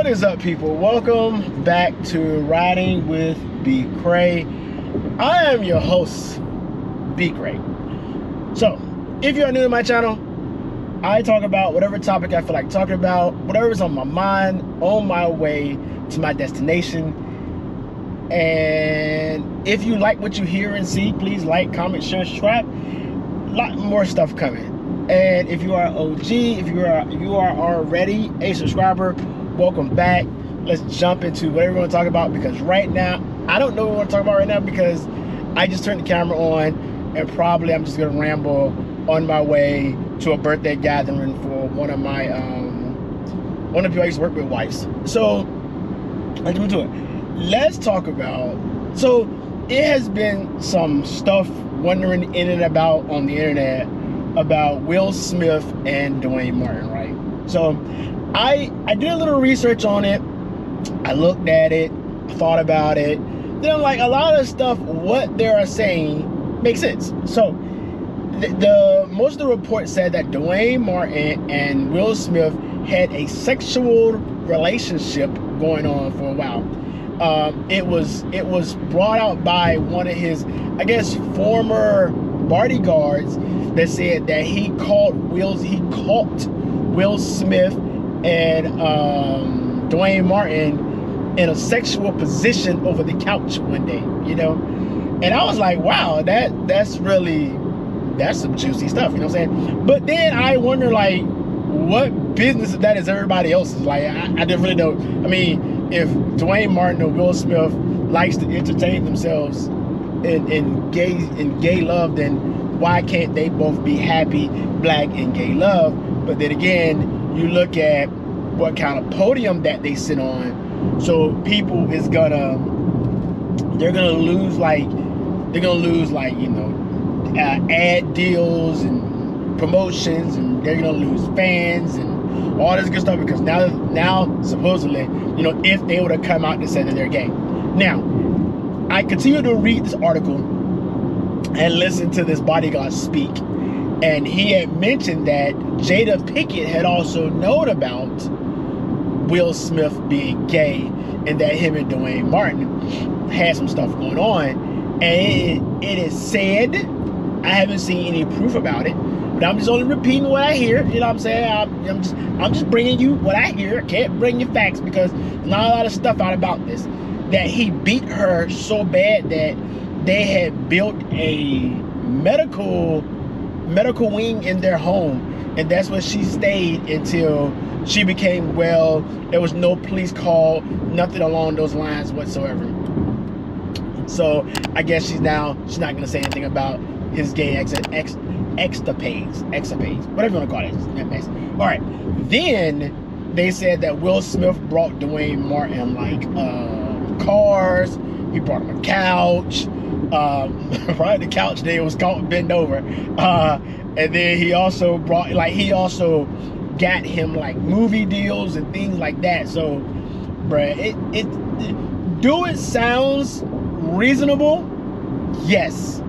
What is up, people? Welcome back to Riding with Bcray. I am your host, Bcray. So, if you are new to my channel, I talk about whatever topic I feel like talking about, whatever is on my mind, on my way to my destination. And if you like what you hear and see, please like, comment, share, subscribe. A lot more stuff coming. And if you are OG, if you are already a subscriber, welcome back. Let's jump into whatever we want to talk about, because right now I don't know what we want to talk about right now, because I just turned the camera on and probably I'm just gonna ramble on my way to a birthday gathering for one of my one of the people I used to work with wives. So let's get into it. Let's talk about, so it has been some stuff wandering in and about on the internet about Will Smith and Dwayne Martin, right? So I did a little research on it. I looked at it, thought about it. Then I'm like, a lot of stuff, what they are saying makes sense. So the most of the reports said that Dwayne Martin and Will Smith had a sexual relationship going on for a while. It was brought out by one of his, I guess, former bodyguards that said that he caught Will Smith and Dwayne Martin in a sexual position over the couch one day, you know. And I was like, wow, that's some juicy stuff, you know what I'm saying? But then I wonder, like, what business that is everybody else's? Like, I didn't really know. I mean, if Dwayne Martin or Will Smith likes to entertain themselves in gay love, then why can't they both be happy, black and gay love? But then again, you look at what kind of podium that they sit on. So people they're gonna lose like, you know, ad deals and promotions, and they're gonna lose fans and all this good stuff, because now supposedly, you know, if they would have come out and said that they're gay. Now, I continue to read this article and listen to this bodyguard speak, and he had mentioned that Jada Pinkett had also known about Will Smith being gay, and that him and Dwayne Martin had some stuff going on. And it is said, I haven't seen any proof about it, but I'm just only repeating what I hear. You know what I'm saying? I'm just bringing you what I hear. I can't bring you facts, because there's not a lot of stuff out about this. That he beat her so bad that they had built a medical wing in their home, and that's where she stayed until she became well. There was no police call, nothing along those lines whatsoever. So I guess she's not gonna say anything about his gay escapades, whatever you want to call it. All right. Then they said that Will Smith brought Dwayne Martin like cars. He brought him a couch. Right, the couch there was called bend over. And then he also brought, like, he also got him like movie deals and things like that. So, bruh, it sounds reasonable? Yes.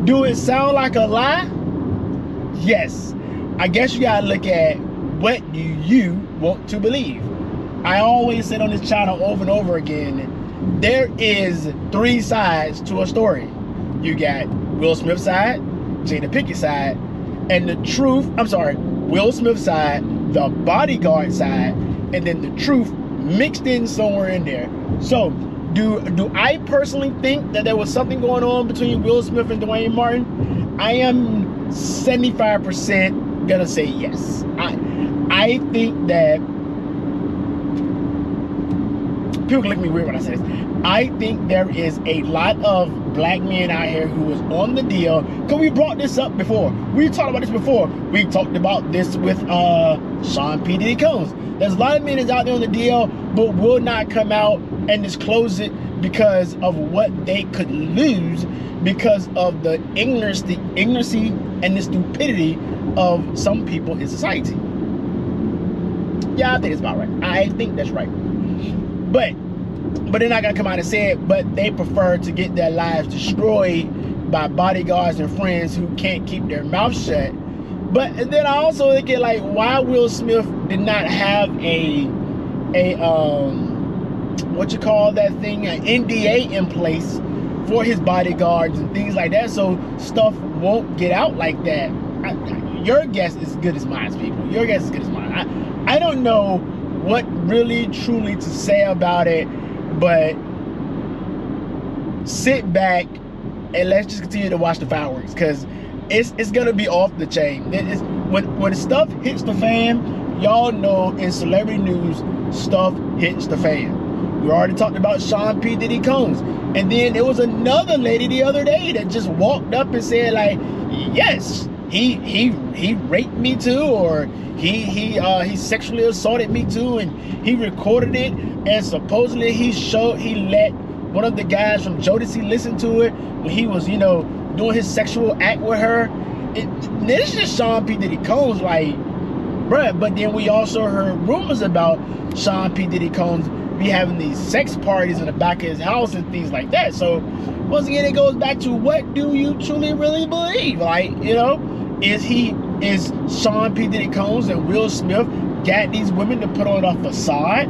Do it sound like a lie? Yes. I guess you gotta look at what do you want to believe. I always said on this channel over and over again, there is three sides to a story. You got Will Smith's side, Jada Pinkett's side, and the truth, Will Smith's side, the bodyguard side, and then the truth mixed in somewhere in there. So, do I personally think that there was something going on between Will Smith and Dwayne Martin? I am 75% gonna say yes. I think that, people can look at me weird when I say this. I think there is a lot of black men out here who was on the deal, because we brought this up before. We talked about this before. We talked about this with Sean P. Diddy Combs. There's a lot of men that's out there on the deal, but will not come out and disclose it because of what they could lose, because of the ignorancy and the stupidity of some people in society. Yeah, I think it's about right. I think that's right. But they're not gonna come out and say it, but they prefer to get their lives destroyed by bodyguards and friends who can't keep their mouth shut. But then I also look at, like, why Will Smith did not have a a what you call that thing, an NDA in place for his bodyguards and things like that, so stuff won't get out like that. Your guess is as good as mine, people. Your guess is as good as mine. I don't know what really truly to say about it, but sit back and let's just continue to watch the fireworks, because it's gonna be off the chain. When stuff hits the fan, y'all know in celebrity news, stuff hits the fan. We already talked about Sean P. Diddy Combs, and then there was another lady the other day that just walked up and said, like, yes, he raped me too, or he sexually assaulted me too, and he recorded it, and supposedly he let one of the guys from Jodeci listen to it when he was, doing his sexual act with her. This is just Sean P. Diddy Combs, like, bruh. But then we also heard rumors about Sean P. Diddy Combs be having these sex parties in the back of his house and things like that. So once again, it goes back to, what do you truly really believe? Like, is Sean P. Diddy Combs and Will Smith got these women to put on a facade,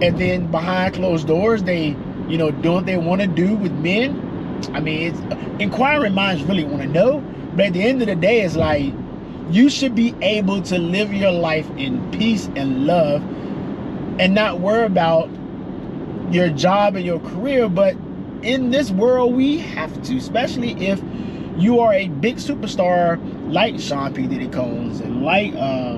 and then behind closed doors they do what they want to do with men? I mean, inquiring minds really want to know. But at the end of the day, it's like, you should be able to live your life in peace and love and not worry about your job and your career. But in this world, we have to, especially if you are a big superstar like Sean P. Diddy Combs and like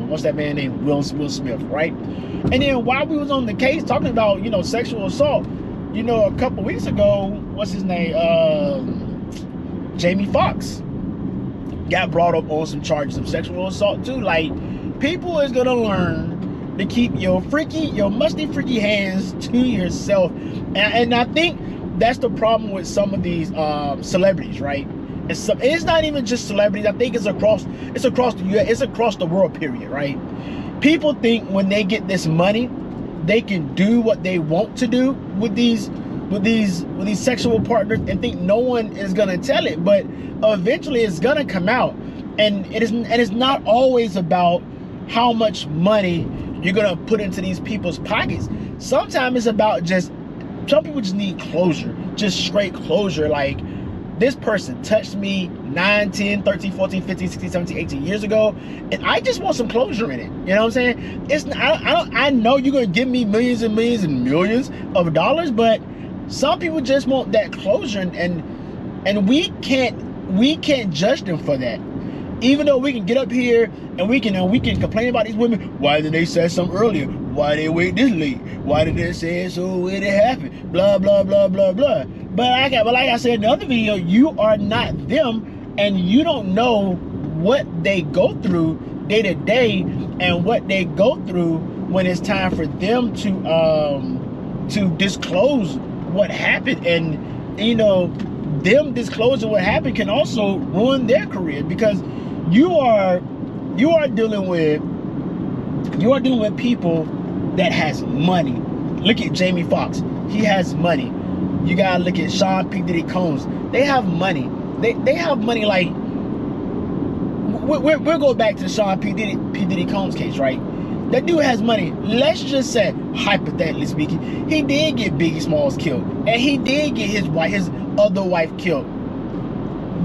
what's that man named Will Smith, right? And then while we was on the case talking about sexual assault, a couple weeks ago, what's his name, Jamie Foxx got brought up on some charges of sexual assault too. Like, people is gonna learn to keep your musty freaky hands to yourself, and I think that's the problem with some of these celebrities, right? It's not even just celebrities. I think it's across the US, it's across the world, period, right? People think when they get this money, they can do what they want to do with these sexual partners, and think no one is gonna tell it. But eventually it's gonna come out, and it's not always about how much money you're gonna put into these people's pockets. Sometimes it's about some people just need closure, just straight closure. Like, this person touched me 9, 10, 13, 14, 15, 16, 17, 18 years ago, and I just want some closure in it. You know what I'm saying? I know you're gonna give me millions and millions and millions of dollars, but some people just want that closure, and we can't judge them for that. Even though we can get up here and we can complain about these women. Why didn't they say something earlier? Why did they wait this late? Why did they say it so when it happened? Blah blah blah blah blah. But like I said in the other video, you are not them, and you don't know what they go through day to day, and what they go through when it's time for them to disclose what happened. And them disclosing what happened can also ruin their career, because you are dealing with people that has money. Look at Jamie Foxx, he has money. You gotta look at Sean P. Diddy Combs, they have money. They have money. Like, we'll go back to the Sean P. Diddy Combs case, right? That dude has money. Let's just say, hypothetically speaking, he did get Biggie Smalls killed, and he did get his other wife killed.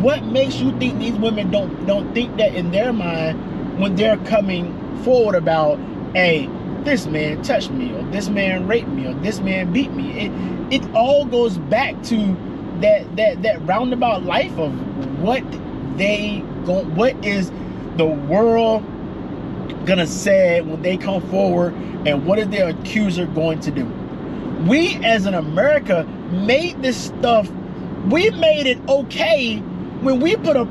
What makes you think these women don't think that in their mind when they're coming forward about, hey, this man touched me, or this man raped me, or this man beat me? It all goes back to that roundabout life of what is the world gonna say when they come forward, and what is their accuser going to do? We as in America made this stuff, we made it okay when we put a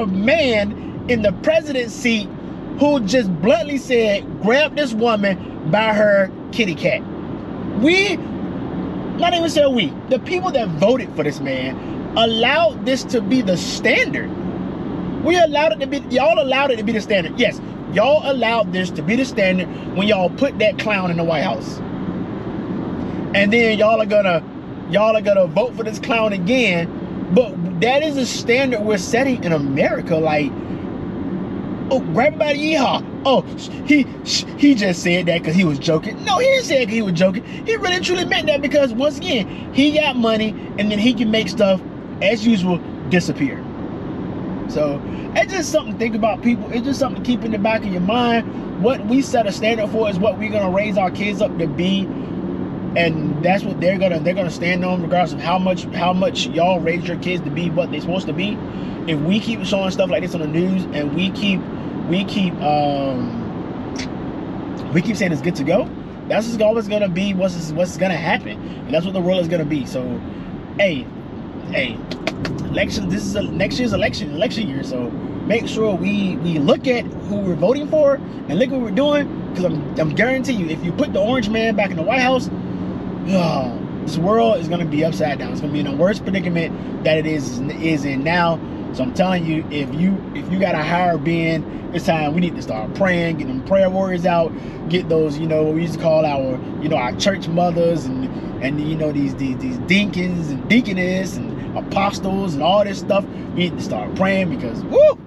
man in the president's seat who just bluntly said, grab this woman by her kitty cat. The people that voted for this man allowed this to be the standard. Y'all allowed it to be the standard. Yes, y'all allowed this to be the standard when y'all put that clown in the White House. And then y'all are gonna vote for this clown again. But that is a standard we're setting in America. Like, Oh, grab him by the yeehaw. Oh, he just said that because he was joking. No, he didn't say it because he was joking. He really truly meant that because, once again, he got money and then he can make stuff, as usual, disappear. So it's just something to think about, people. It's just something to keep in the back of your mind. What we set a standard for is what we're gonna raise our kids up to be, and that's what they're gonna stand on, regardless of how much y'all raise your kids to be what they're supposed to be. If we keep showing stuff like this on the news and we keep saying it's good to go, that's just always gonna be what's gonna happen, and that's what the world is gonna be. So, hey, election. This is next year's election year. So make sure we look at who we're voting for and look at what we're doing, because I'm guaranteeing you, if you put the orange man back in the White House, this world is gonna be upside down. It's gonna be in the worst predicament that it is in now. So I'm telling you, if you got a higher being, it's time we need to start praying, get them prayer warriors out, get those, what we used to call our church mothers and these deacons and deaconess and apostles and all this stuff. We need to start praying, because the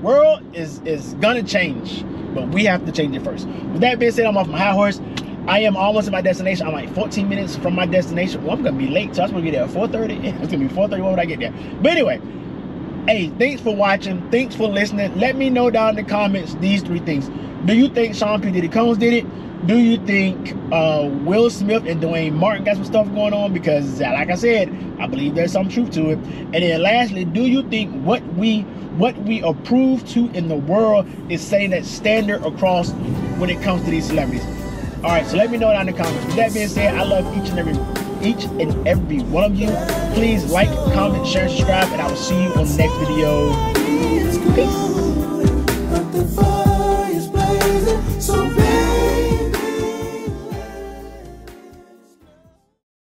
world is gonna change, but we have to change it first. With that being said, I'm off my high horse. I am almost at my destination. I'm like 14 minutes from my destination. Well, I'm gonna be late, so I'm gonna get there at 4:30. It's gonna be 4:30 when I get there. But anyway, hey, thanks for watching. Thanks for listening. Let me know down in the comments these 3 things. Do you think Sean P. Diddy Combs did it? Do you think Will Smith and Dwayne Martin got some stuff going on? Because, like I said, I believe there's some truth to it. And then lastly, do you think what we approve to in the world is setting that standard across when it comes to these celebrities? All right, so let me know down in the comments. With that being said, I love each and every one of you. Please like, comment, share, subscribe, and I will see you on the next video. Peace.